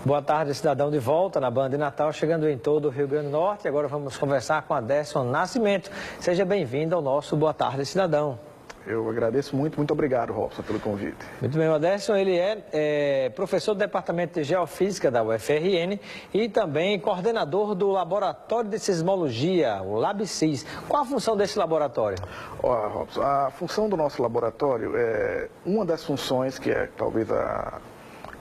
Boa tarde, cidadão, de volta na Band de Natal, chegando em todo o Rio Grande do Norte. Agora vamos conversar com Aderson Nascimento. Seja bem-vindo ao nosso Boa Tarde, cidadão. Eu agradeço muito obrigado, Robson, pelo convite. Muito bem, o Aderson, ele é professor do Departamento de Geofísica da UFRN e também coordenador do Laboratório de Sismologia, o LabSIS. Qual a função desse laboratório? Olha, Robson, a função do nosso laboratório é uma das funções que é talvez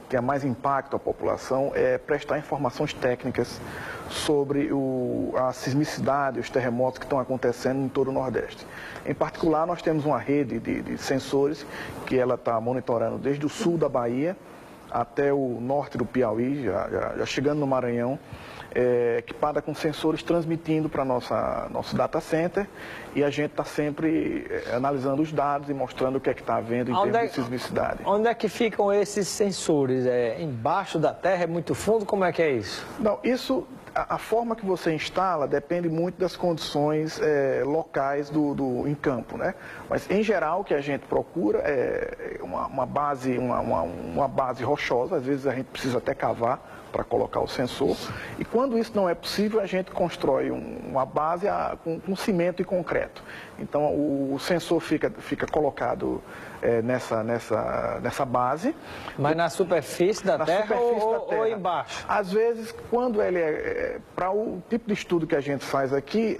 que é mais impacto à população, é prestar informações técnicas sobre a sismicidade, os terremotos que estão acontecendo em todo o Nordeste. Em particular, nós temos uma rede de sensores que ela está monitorando desde o sul da Bahia até o norte do Piauí, já chegando no Maranhão, equipada com sensores transmitindo para nosso data center, e a gente está sempre analisando os dados e mostrando o que é que está havendo em termos de sismicidade. Onde é que ficam esses sensores? Embaixo da terra? É muito fundo? Como é que é isso? Não, a forma que você instala depende muito das condições locais em campo, né? Mas, em geral, o que a gente procura é uma base rochosa. Às vezes a gente precisa até cavar para colocar o sensor. E quando isso não é possível, a gente constrói uma base com cimento e concreto. Então, o sensor fica colocado nessa base. Mas na superfície da terra ou embaixo? Às vezes, quando ele para o tipo de estudo que a gente faz aqui,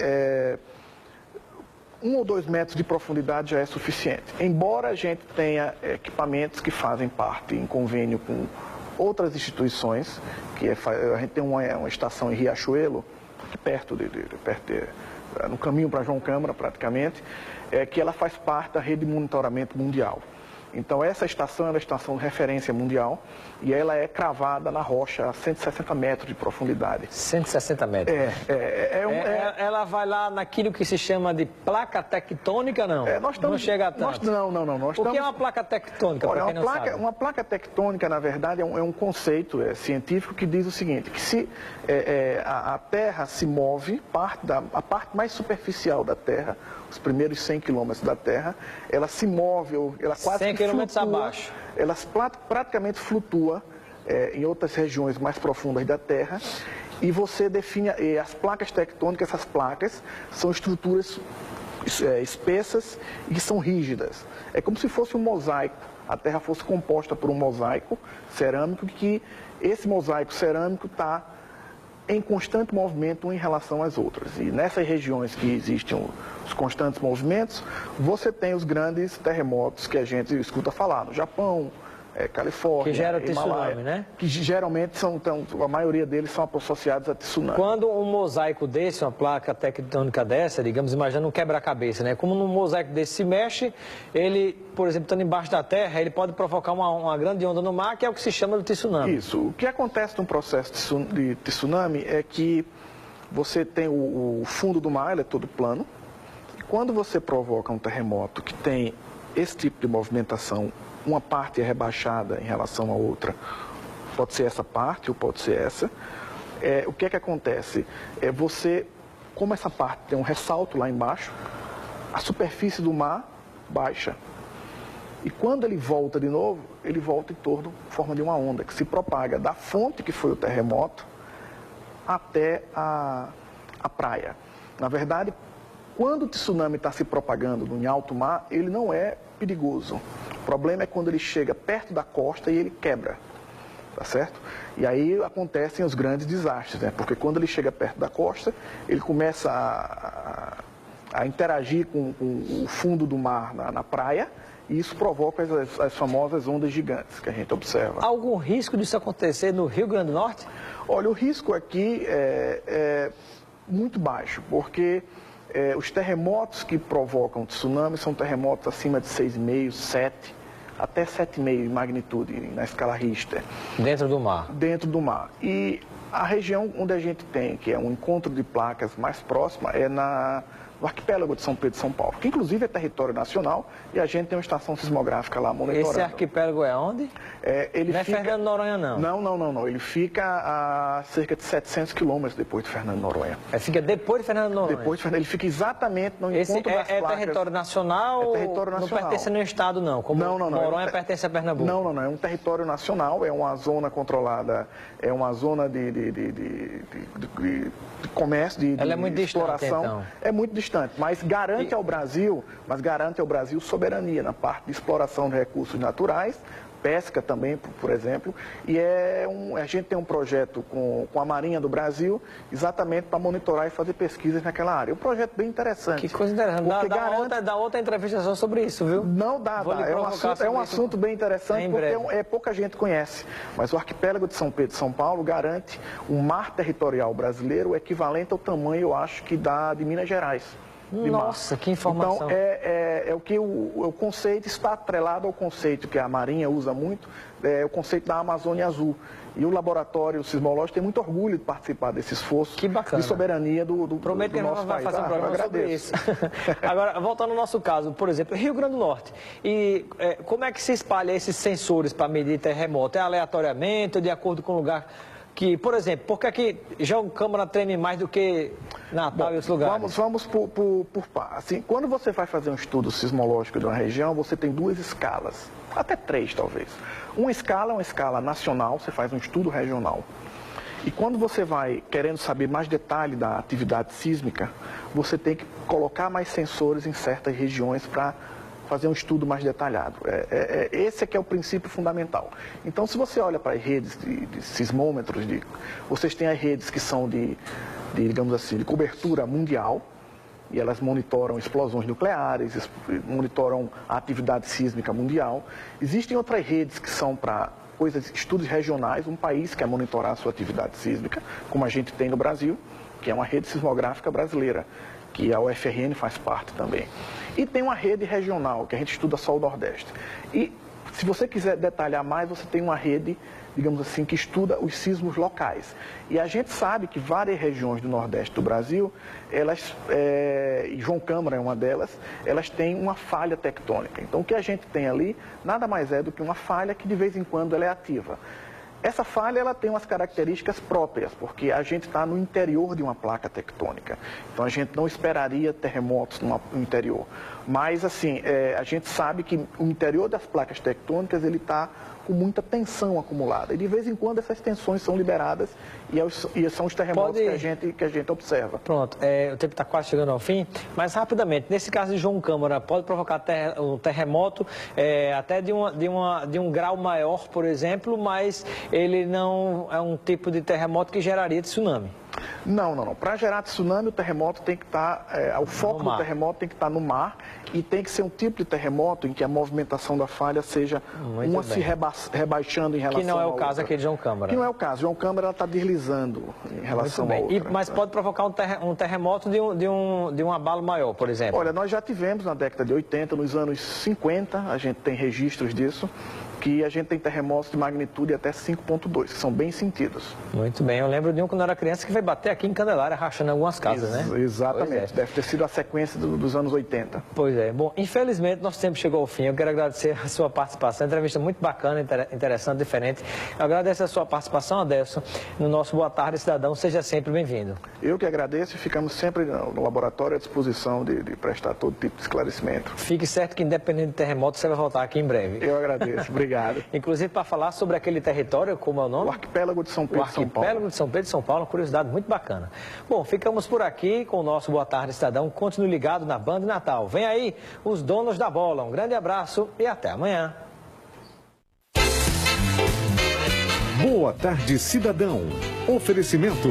1 ou 2 metros de profundidade já é suficiente. Embora a gente tenha equipamentos que fazem parte em convênio com outras instituições, a gente tem uma estação em Riachuelo, aqui perto no caminho para João Câmara, praticamente, que ela faz parte da rede de monitoramento mundial. Então, essa estação é uma estação de referência mundial e ela é cravada na rocha a 160 metros de profundidade. 160 metros? Ela vai lá naquilo que se chama de placa tectônica, não? Não chega a tanto? Não. O que é uma placa tectônica, para quem não sabe? Uma placa tectônica, na verdade, é um conceito científico que diz o seguinte, que se a Terra se move, a parte mais superficial da Terra, os primeiros 100 quilômetros da Terra, ela se move, ela quase 100 quilômetros abaixo. Ela praticamente flutua em outras regiões mais profundas da Terra, e você define as placas tectônicas. Essas placas são estruturas espessas e que são rígidas. É como se fosse um mosaico. A Terra fosse composta por um mosaico cerâmico, que esse mosaico cerâmico está em constante movimento em relação às outras. E nessas regiões que existem os constantes movimentos, você tem os grandes terremotos que a gente escuta falar no Japão, Califórnia, que gera Himalaia, tsunami, né? Que geralmente a maioria deles são associados a tsunami. Quando um mosaico desse, uma placa tectônica dessa, digamos, imagina um quebra-cabeça, né? Como um mosaico desse se mexe, ele, por exemplo, estando embaixo da terra, ele pode provocar uma grande onda no mar, que é o que se chama de tsunami. Isso. O que acontece no processo de tsunami é que você tem o fundo do mar, ele é todo plano, e quando você provoca um terremoto que tem esse tipo de movimentação, uma parte é rebaixada em relação à outra, pode ser essa parte ou pode ser essa, o que é que acontece? Como essa parte tem um ressalto lá embaixo, a superfície do mar baixa. E quando ele volta de novo, ele volta em torno, em forma de uma onda, que se propaga da fonte que foi o terremoto até a praia. Na verdade, quando o tsunami está se propagando em alto mar, ele não é perigoso. O problema é quando ele chega perto da costa e ele quebra, tá certo? E aí acontecem os grandes desastres, né? Porque quando ele chega perto da costa, ele começa a interagir com o fundo do mar na praia, e isso provoca as famosas ondas gigantes que a gente observa. Há algum risco disso acontecer no Rio Grande do Norte? Olha, o risco aqui é muito baixo, porque os terremotos que provocam tsunami são terremotos acima de 6,5, 7, até 7,5 em magnitude na escala Richter. Dentro do mar? Dentro do mar. E a região onde a gente tem, que é um encontro de placas mais próxima, é na o arquipélago de São Pedro e São Paulo, que inclusive é território nacional e a gente tem uma estação sismográfica lá monitorando. Esse arquipélago é onde? Ele não é fica... Fernando Noronha, não? Não. Ele fica a cerca de 700 quilômetros depois de Fernando Noronha. Fica depois de Fernando Noronha? Depois de Fernando, ele fica exatamente no encontro das placas. Território nacional? É território nacional. Não pertence a nenhum estado, não? Como não. Noronha pertence a Pernambuco? Não. É um território nacional, é uma zona controlada, é uma zona de comércio, de Ela é muito exploração. Distante, então. É muito distante, mas garante ao Brasil soberania na parte de exploração de recursos naturais, pesca também, por exemplo, e a gente tem um projeto com a Marinha do Brasil exatamente para monitorar e fazer pesquisas naquela área. É um projeto bem interessante. Que coisa interessante. Dá outra entrevista só sobre isso, viu? Não dá. É um assunto bem interessante porque pouca gente conhece. Mas o arquipélago de São Pedro e São Paulo garante um mar territorial brasileiro equivalente ao tamanho, eu acho, que dá de Minas Gerais. Nossa, que informação. Então, o que o conceito está atrelado ao conceito que a Marinha usa muito, o conceito da Amazônia Azul. E o laboratório sismológico tem muito orgulho de participar desse esforço de soberania do nosso país. Prometo que a gente vai fazer um programa sobre isso. Agora, voltando ao nosso caso, por exemplo, Rio Grande do Norte. E como é que se espalha esses sensores para medir terremoto? É aleatoriamente ou de acordo com o lugar? Que, por exemplo, por que aqui João Câmara treme mais do que Natal e outros lugares? Vamos por assim, quando você vai fazer um estudo sismológico de uma região, você tem duas escalas, até três talvez. Uma escala é uma escala nacional, você faz um estudo regional. E quando você vai querendo saber mais detalhe da atividade sísmica, você tem que colocar mais sensores em certas regiões para fazer um estudo mais detalhado. Esse é que é o princípio fundamental. Então, se você olha para as redes de sismômetros, vocês têm as redes que são digamos assim, de cobertura mundial, e elas monitoram explosões nucleares, monitoram a atividade sísmica mundial. Existem outras redes que são para estudos regionais, um país quer monitorar a sua atividade sísmica, como a gente tem no Brasil, que é uma rede sismográfica brasileira, que a UFRN faz parte também. E tem uma rede regional, que a gente estuda só o Nordeste. E se você quiser detalhar mais, você tem uma rede, digamos assim, que estuda os sismos locais. E a gente sabe que várias regiões do Nordeste do Brasil, e João Câmara é uma delas, elas têm uma falha tectônica. Então o que a gente tem ali nada mais é do que uma falha que de vez em quando ela é ativa. Essa falha ela tem umas características próprias, porque a gente está no interior de uma placa tectônica. Então a gente não esperaria terremotos no interior. Mas assim, a gente sabe que o interior das placas tectônicas ele está com muita tensão acumulada. E de vez em quando essas tensões são liberadas e são os terremotos que a gente observa. Pronto, o tempo está quase chegando ao fim, mas rapidamente, nesse caso de João Câmara, pode provocar um terremoto até de um grau maior, por exemplo, mas ele não é um tipo de terremoto que geraria tsunami. Não. Para gerar tsunami, o terremoto tem que estar, o foco do terremoto tem que estar no mar e tem que ser um tipo de terremoto em que a movimentação da falha seja se rebaixando em relação à outra. Que não é o caso aqui de João Câmara. Que não é o caso. João Câmara está deslizando em relação à outra. Mas pode provocar um terremoto de um abalo maior, por exemplo? Olha, nós já tivemos na década de 80, nos anos 50, a gente tem registros disso, que a gente tem terremotos de magnitude até 5,2, que são bem sentidos. Muito bem, eu lembro de um quando eu era criança que veio bater aqui em Candelária, rachando algumas casas, né? Exatamente, deve ter sido a sequência dos anos 80. Pois é, bom, infelizmente nosso tempo chegou ao fim, eu quero agradecer a sua participação, entrevista muito bacana, interessante, diferente. Eu agradeço a sua participação, Adelson, no nosso Boa Tarde Cidadão, seja sempre bem-vindo. Eu que agradeço e ficamos sempre no laboratório à disposição de prestar todo tipo de esclarecimento. Fique certo que independente do terremoto, você vai voltar aqui em breve. Eu agradeço, obrigado. Inclusive para falar sobre aquele território, como é o nome? O Arquipélago de São Pedro e São Paulo. O Arquipélago de São Pedro e São Paulo, uma curiosidade muito bacana. Bom, ficamos por aqui com o nosso Boa Tarde Cidadão. Continue ligado na Band Natal. Vem aí os donos da bola. Um grande abraço e até amanhã. Boa Tarde Cidadão. Oferecimento